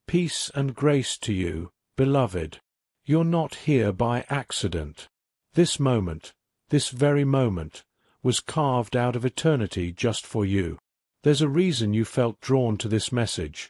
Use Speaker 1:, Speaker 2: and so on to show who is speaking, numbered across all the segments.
Speaker 1: Peace and grace to you, beloved. You're not here by accident. This moment, this very moment, was carved out of eternity just for you. There's a reason you felt drawn to this message.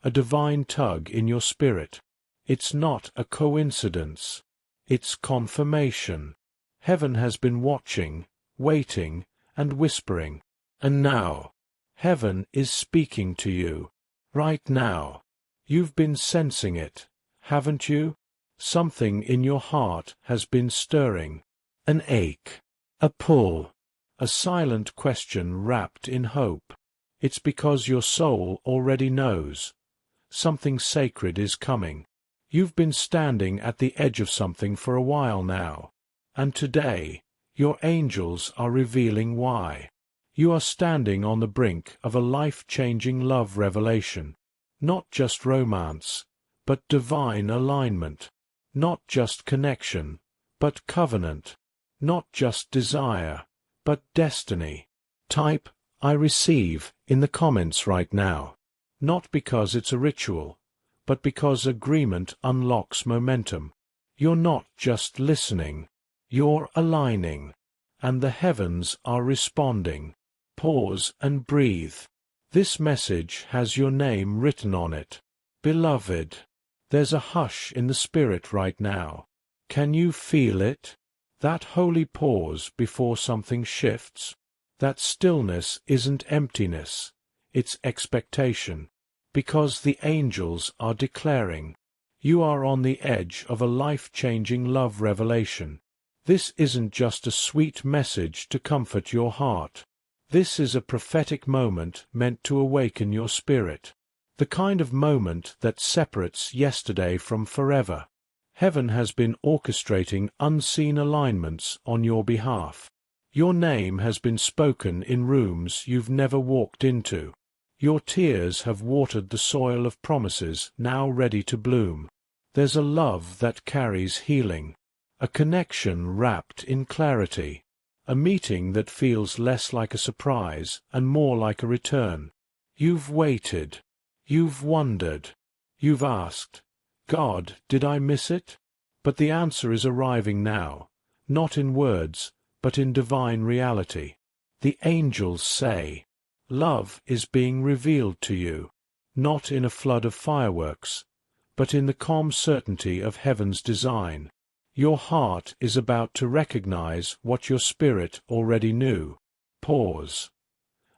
Speaker 1: A divine tug in your spirit. It's not a coincidence. It's confirmation. Heaven has been watching, waiting, and whispering. And now, heaven is speaking to you. Right now. You've been sensing it, haven't you? Something in your heart has been stirring. An ache. A pull. A silent question wrapped in hope. It's because your soul already knows. Something sacred is coming. You've been standing at the edge of something for a while now. And today, your angels are revealing why. You are standing on the brink of a life-changing love revelation. Not just romance, but divine alignment. Not just connection, but covenant. Not just desire, but destiny. Type, "I receive," in the comments right now. Not because it's a ritual, but because agreement unlocks momentum. You're not just listening, you're aligning. And the heavens are responding. Pause and breathe. This message has your name written on it. Beloved. There's a hush in the spirit right now. Can you feel it? That holy pause before something shifts. That stillness isn't emptiness, it's expectation. Because the angels are declaring. You are on the edge of a life-changing love revelation. This isn't just a sweet message to comfort your heart. This is a prophetic moment meant to awaken your spirit. The kind of moment that separates yesterday from forever. Heaven has been orchestrating unseen alignments on your behalf. Your name has been spoken in rooms you've never walked into. Your tears have watered the soil of promises now ready to bloom. There's a love that carries healing. A connection wrapped in clarity. A meeting that feels less like a surprise and more like a return. You've waited. You've wondered. You've asked, "God, did I miss it?" But the answer is arriving now, not in words, but in divine reality. The angels say, love is being revealed to you, not in a flood of fireworks, but in the calm certainty of heaven's design. Your heart is about to recognize what your spirit already knew. Pause.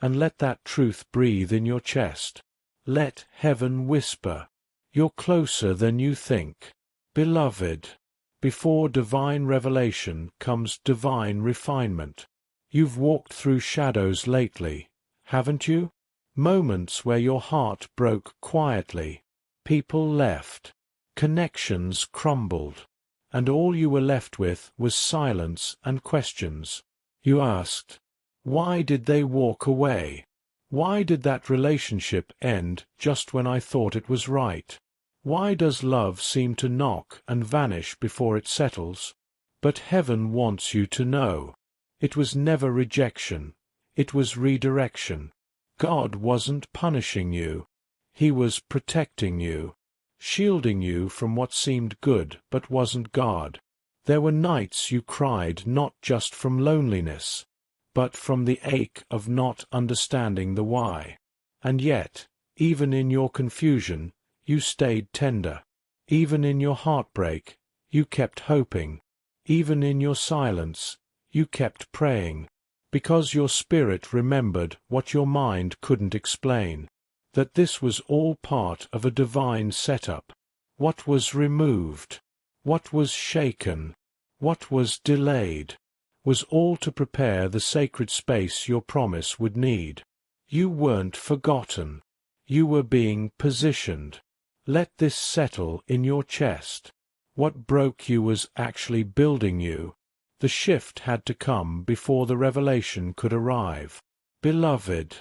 Speaker 1: And let that truth breathe in your chest. Let heaven whisper. You're closer than you think. Beloved. Before divine revelation comes divine refinement. You've walked through shadows lately, haven't you? Moments where your heart broke quietly. People left. Connections crumbled. And all you were left with was silence and questions. You asked, why did they walk away? Why did that relationship end just when I thought it was right? Why does love seem to knock and vanish before it settles? But heaven wants you to know. It was never rejection. It was redirection. God wasn't punishing you. He was protecting you. Shielding you from what seemed good but wasn't God. There were nights you cried not just from loneliness, but from the ache of not understanding the why. And yet, even in your confusion, you stayed tender. Even in your heartbreak, you kept hoping. Even in your silence, you kept praying. Because your spirit remembered what your mind couldn't explain. That this was all part of a divine setup. What was removed, what was shaken, what was delayed, was all to prepare the sacred space your promise would need. You weren't forgotten. You were being positioned. Let this settle in your chest. What broke you was actually building you. The shift had to come before the revelation could arrive. Beloved,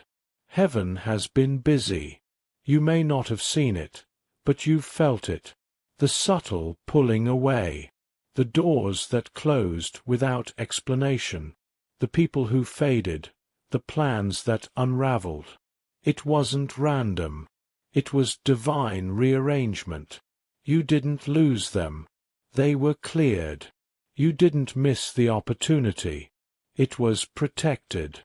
Speaker 1: heaven has been busy. You may not have seen it, but you've felt it. The subtle pulling away. The doors that closed without explanation. The people who faded. The plans that unraveled. It wasn't random. It was divine rearrangement. You didn't lose them. They were cleared. You didn't miss the opportunity. It was protected.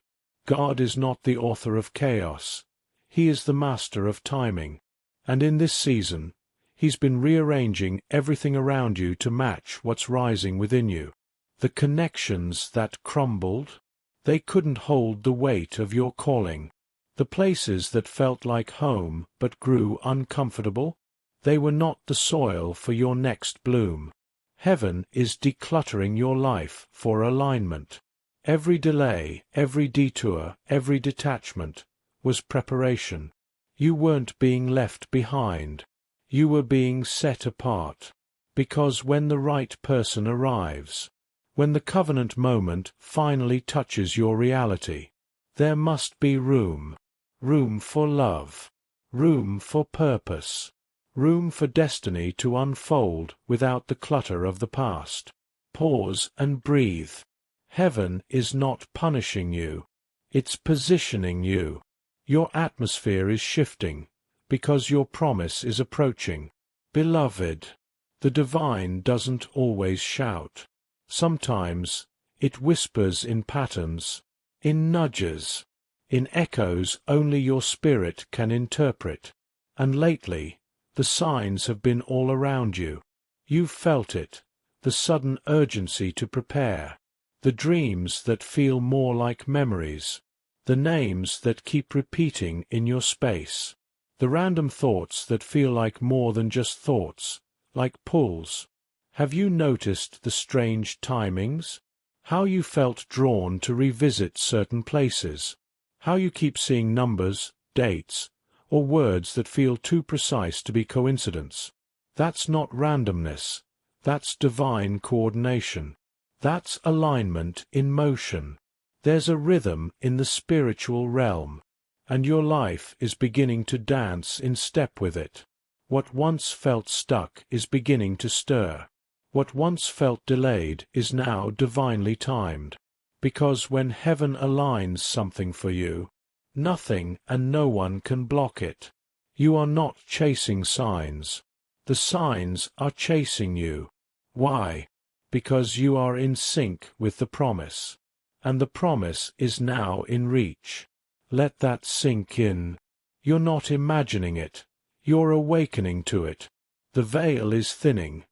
Speaker 1: God is not the author of chaos. He is the master of timing. And in this season, He's been rearranging everything around you to match what's rising within you. The connections that crumbled, they couldn't hold the weight of your calling. The places that felt like home but grew uncomfortable, they were not the soil for your next bloom. Heaven is decluttering your life for alignment. Every delay, every detour, every detachment was preparation. You weren't being left behind. You were being set apart. Because when the right person arrives, when the covenant moment finally touches your reality, there must be room. Room for love. Room for purpose. Room for destiny to unfold without the clutter of the past. Pause and breathe. Heaven is not punishing you. It's positioning you. Your atmosphere is shifting, because your promise is approaching. Beloved, the divine doesn't always shout. Sometimes it whispers in patterns, in nudges, in echoes only your spirit can interpret. And lately, the signs have been all around you. You've felt it, the sudden urgency to prepare, the dreams that feel more like memories, the names that keep repeating in your space, the random thoughts that feel like more than just thoughts, like pulls. Have you noticed the strange timings? How you felt drawn to revisit certain places? How you keep seeing numbers, dates, or words that feel too precise to be coincidence? That's not randomness. That's divine coordination. That's alignment in motion. There's a rhythm in the spiritual realm, and your life is beginning to dance in step with it. What once felt stuck is beginning to stir. What once felt delayed is now divinely timed. Because when heaven aligns something for you, nothing and no one can block it. You are not chasing signs. The signs are chasing you. Why? Because you are in sync with the promise. And the promise is now in reach. Let that sink in. You're not imagining it. You're awakening to it. The veil is thinning,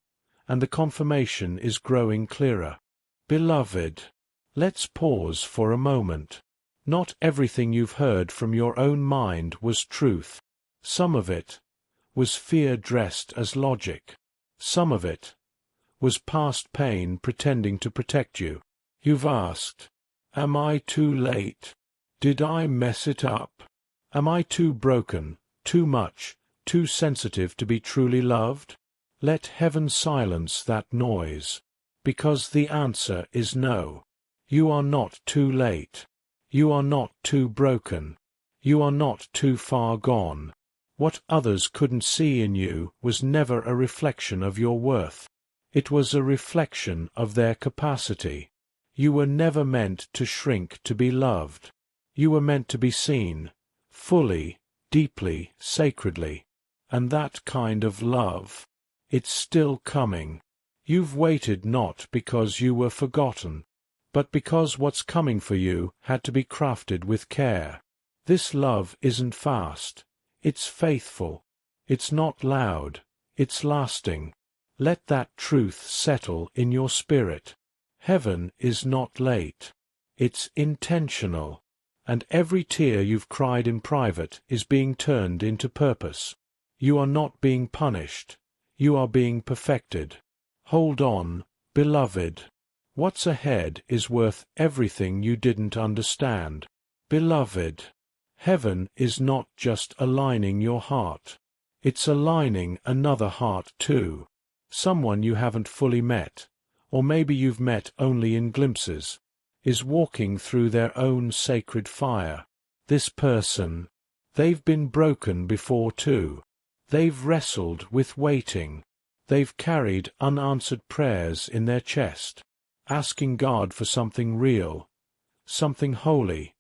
Speaker 1: and the confirmation is growing clearer. Beloved, let's pause for a moment. Not everything you've heard from your own mind was truth. Some of it was fear dressed as logic. Some of it was past pain pretending to protect you. You've asked, am I too late? Did I mess it up? Am I too broken, too much, too sensitive to be truly loved? Let heaven silence that noise, because the answer is no. You are not too late. You are not too broken. You are not too far gone. What others couldn't see in you was never a reflection of your worth. It was a reflection of their capacity. You were never meant to shrink to be loved. You were meant to be seen, fully, deeply, sacredly. And that kind of love, it's still coming. You've waited not because you were forgotten, but because what's coming for you had to be crafted with care. This love isn't fast. It's faithful. It's not loud. It's lasting. Let that truth settle in your spirit. Heaven is not late. It's intentional. And every tear you've cried in private is being turned into purpose. You are not being punished. You are being perfected. Hold on, beloved. What's ahead is worth everything you didn't understand. Beloved, heaven is not just aligning your heart. It's aligning another heart too. Someone you haven't fully met, or maybe you've met only in glimpses, is walking through their own sacred fire. This person, they've been broken before too. They've wrestled with waiting. They've carried unanswered prayers in their chest, asking God for something real, something holy,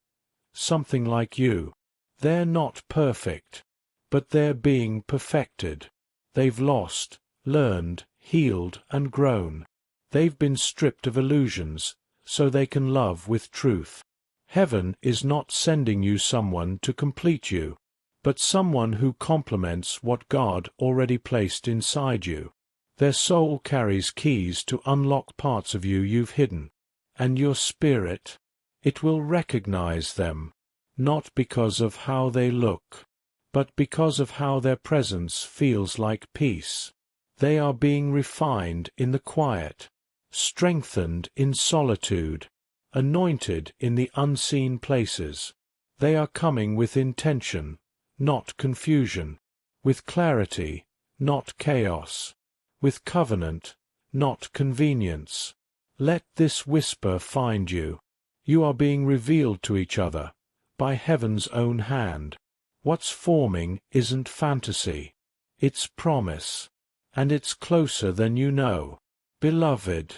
Speaker 1: something like you. They're not perfect, but they're being perfected. They've lost, learned, healed, and grown. They've been stripped of illusions, so they can love with truth. Heaven is not sending you someone to complete you, but someone who complements what God already placed inside you. Their soul carries keys to unlock parts of you you've hidden, and your spirit, it will recognize them, not because of how they look, but because of how their presence feels like peace. They are being refined in the quiet, strengthened in solitude, anointed in the unseen places. They are coming with intention, not confusion, with clarity, not chaos, with covenant, not convenience. Let this whisper find you. You are being revealed to each other, by heaven's own hand. What's forming isn't fantasy. It's promise. And it's closer than you know. Beloved,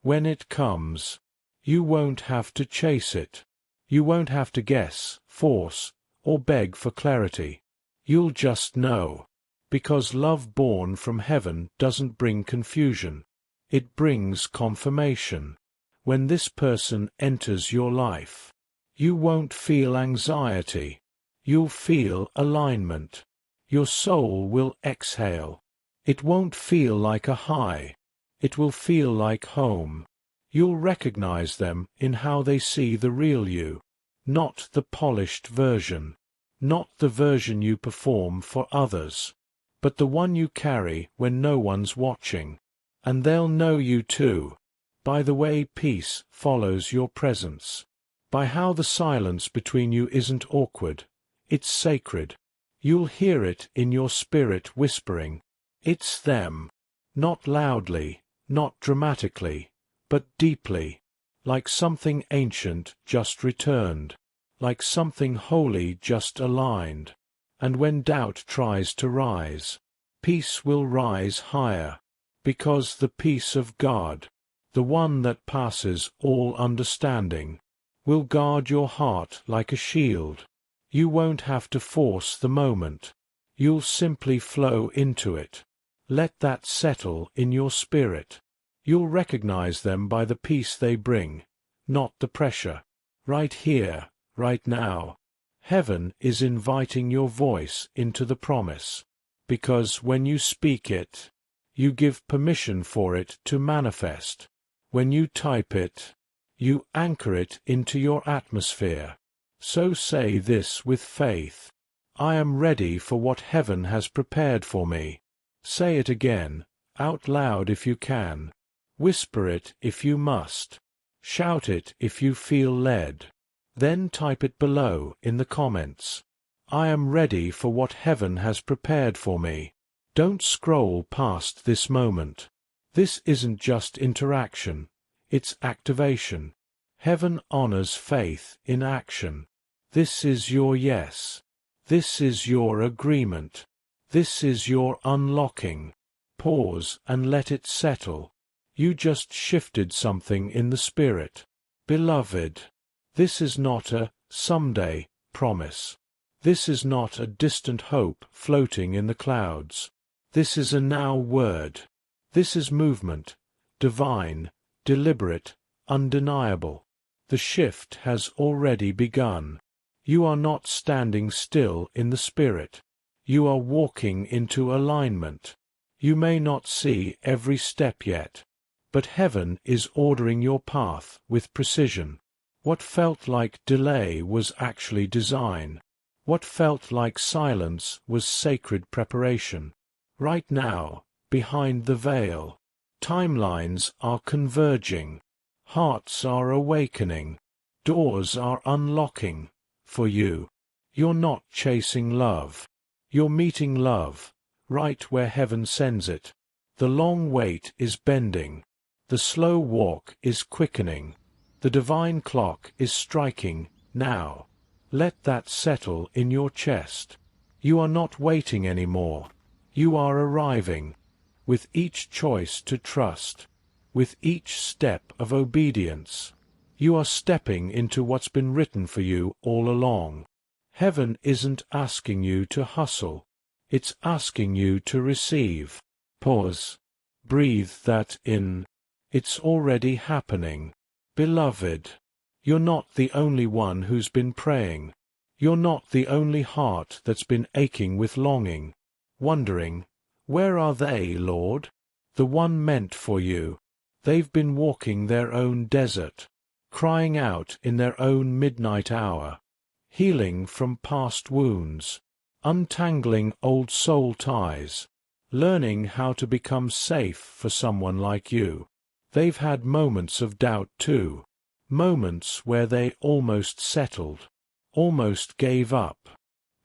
Speaker 1: when it comes, you won't have to chase it. You won't have to guess, force, or beg for clarity. You'll just know. Because love born from heaven doesn't bring confusion. It brings confirmation. When this person enters your life, you won't feel anxiety. You'll feel alignment. Your soul will exhale. It won't feel like a high. It will feel like home. You'll recognize them in how they see the real you, not the polished version, not the version you perform for others, but the one you carry when no one's watching. And they'll know you too, by the way peace follows your presence, by how the silence between you isn't awkward, it's sacred. You'll hear it in your spirit whispering, "It's them," not loudly, not dramatically, but deeply, like something ancient just returned, like something holy just aligned. And when doubt tries to rise, peace will rise higher, because the peace of God, the one that passes all understanding, will guard your heart like a shield. You won't have to force the moment. You'll simply flow into it. Let that settle in your spirit. You'll recognize them by the peace they bring, not the pressure. Right here, right now. Heaven is inviting your voice into the promise, because when you speak it, you give permission for it to manifest. When you type it, you anchor it into your atmosphere. So say this with faith: I am ready for what heaven has prepared for me. Say it again, out loud if you can. Whisper it if you must. Shout it if you feel led. Then type it below in the comments. I am ready for what heaven has prepared for me. Don't scroll past this moment. This isn't just interaction, it's activation. Heaven honors faith in action. This is your yes. This is your agreement. This is your unlocking. Pause and let it settle. You just shifted something in the spirit. Beloved, this is not a someday promise. This is not a distant hope floating in the clouds. This is a now word. This is movement, divine, deliberate, undeniable. The shift has already begun. You are not standing still in the spirit. You are walking into alignment. You may not see every step yet, but heaven is ordering your path with precision. What felt like delay was actually design. What felt like silence was sacred preparation. Right now, behind the veil, timelines are converging. Hearts are awakening. Doors are unlocking for you. You're not chasing love. You're meeting love, right where heaven sends it. The long wait is bending. The slow walk is quickening. The divine clock is striking now. Let that settle in your chest. You are not waiting anymore. You are arriving. With each choice to trust, with each step of obedience, you are stepping into what's been written for you all along. Heaven isn't asking you to hustle. It's asking you to receive. Pause. Breathe that in. It's already happening. Beloved, you're not the only one who's been praying. You're not the only heart that's been aching with longing, wondering, where are they, Lord? The one meant for you. They've been walking their own desert, crying out in their own midnight hour, healing from past wounds, untangling old soul ties, learning how to become safe for someone like you. They've had moments of doubt too, moments where they almost settled, almost gave up.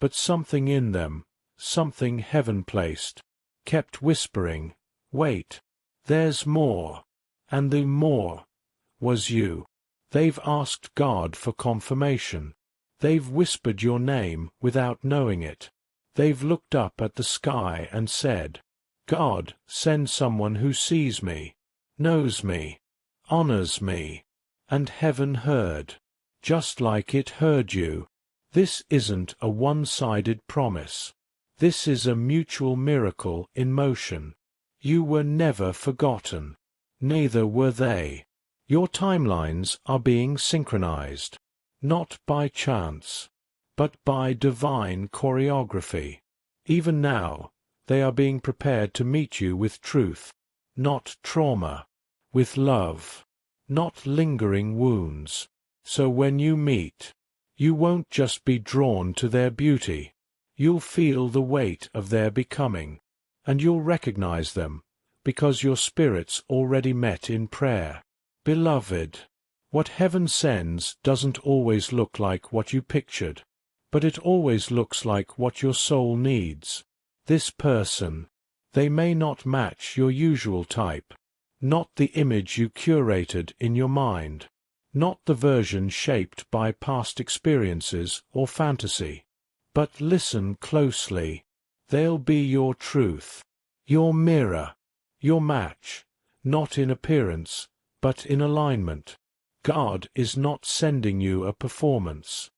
Speaker 1: But something in them, something heaven-placed, kept whispering, wait, there's more. And the more was you. They've asked God for confirmation. They've whispered your name without knowing it. They've looked up at the sky and said, God, send someone who sees me, knows me, honors me. And heaven heard, just like it heard you. This isn't a one-sided promise. This is a mutual miracle in motion. You were never forgotten. Neither were they. Your timelines are being synchronized, not by chance, but by divine choreography. Even now, they are being prepared to meet you with truth, not trauma, with love, not lingering wounds. So when you meet, you won't just be drawn to their beauty. You'll feel the weight of their becoming, and you'll recognize them, because your spirits already met in prayer. Beloved, what heaven sends doesn't always look like what you pictured, but it always looks like what your soul needs. This person, they may not match your usual type, not the image you curated in your mind, not the version shaped by past experiences or fantasy. But listen closely. They'll be your truth, your mirror, your match, not in appearance, but in alignment. God is not sending you a performance.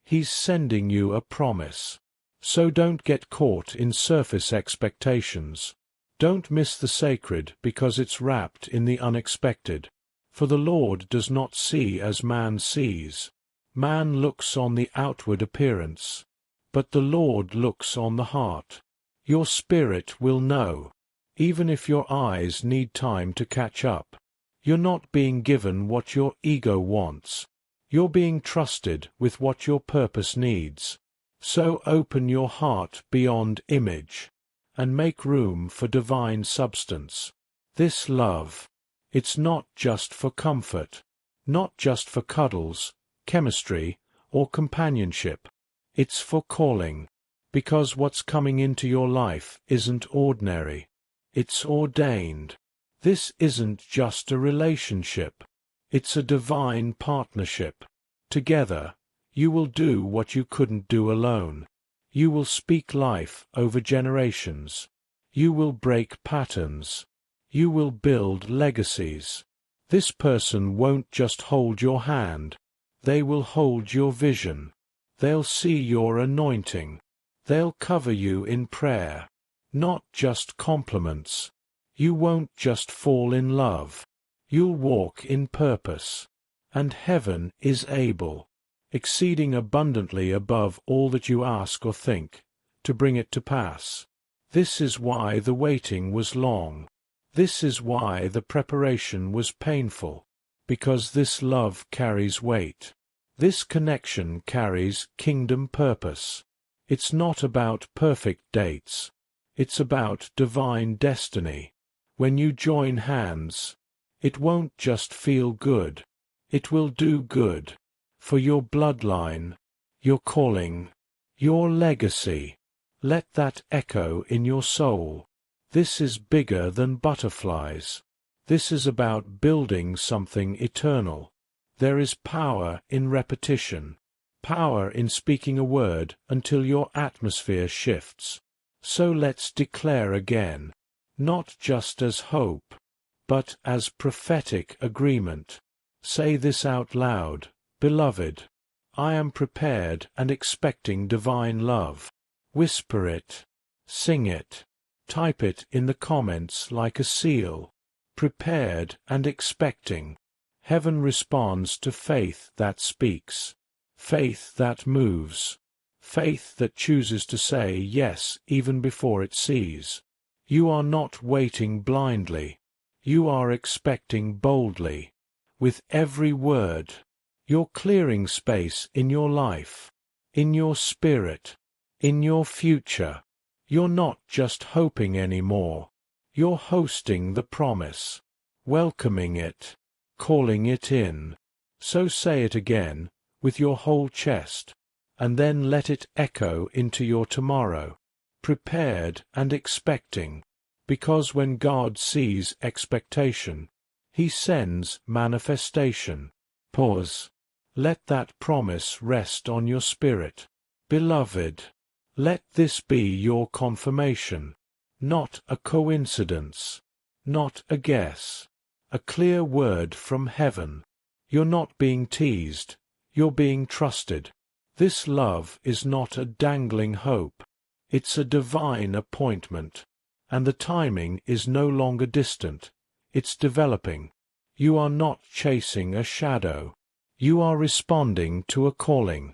Speaker 1: He's sending you a promise. So don't get caught in surface expectations. Don't miss the sacred because it's wrapped in the unexpected. For the Lord does not see as man sees. Man looks on the outward appearance, but the Lord looks on the heart. Your spirit will know. Even if your eyes need time to catch up. You're not being given what your ego wants. You're being trusted with what your purpose needs. So open your heart beyond image, and make room for divine substance. This love, it's not just for comfort, not just for cuddles, chemistry, or companionship. It's for calling, because what's coming into your life isn't ordinary. It's ordained. This isn't just a relationship. It's a divine partnership. Together, you will do what you couldn't do alone. You will speak life over generations. You will break patterns. You will build legacies. This person won't just hold your hand. They will hold your vision. They'll see your anointing. They'll cover you in prayer. Not just compliments. You won't just fall in love. You'll walk in purpose. And heaven is able, exceeding abundantly above all that you ask or think, to bring it to pass. This is why the waiting was long. This is why the preparation was painful, because this love carries weight. This connection carries kingdom purpose. It's not about perfect dates. It's about divine destiny. When you join hands, it won't just feel good. It will do good. For your bloodline, your calling, your legacy. Let that echo in your soul. This is bigger than butterflies. This is about building something eternal. There is power in repetition, power in speaking a word until your atmosphere shifts. So let's declare again, not just as hope, but as prophetic agreement. Say this out loud, beloved. I am prepared and expecting divine love. Whisper it. Sing it. Type it in the comments like a seal. Prepared and expecting. Heaven responds to faith that speaks. Faith that moves. Faith that chooses to say yes even before it sees. You are not waiting blindly. You are expecting boldly. With every word, you're clearing space in your life, in your spirit, in your future. You're not just hoping anymore. You're hosting the promise, welcoming it, calling it in. So say it again, with your whole chest, and then let it echo into your tomorrow, prepared and expecting, because when God sees expectation, He sends manifestation. Pause. Let that promise rest on your spirit. Beloved, let this be your confirmation, not a coincidence, not a guess, a clear word from heaven. You're not being teased, you're being trusted. This love is not a dangling hope, it's a divine appointment, and the timing is no longer distant, it's developing. You are not chasing a shadow, you are responding to a calling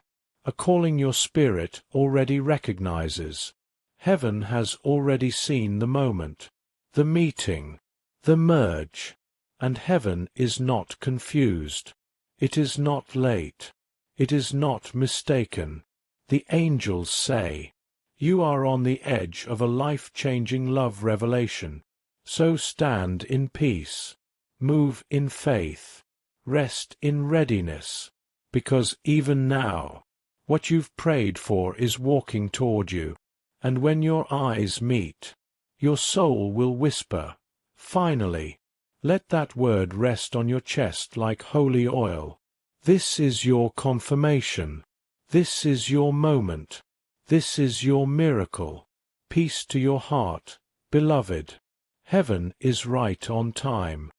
Speaker 1: your spirit already recognizes. Heaven has already seen the moment, the meeting, the merge, and heaven is not confused. It is not late. It is not mistaken. The angels say, "You are on the edge of a life-changing love revelation. So stand in peace, move in faith, rest in readiness, because even now, what you've prayed for is walking toward you, and when your eyes meet, your soul will whisper, 'Finally.' Let that word rest on your chest like holy oil. This is your confirmation. This is your moment. This is your miracle. Peace to your heart, beloved. Heaven is right on time.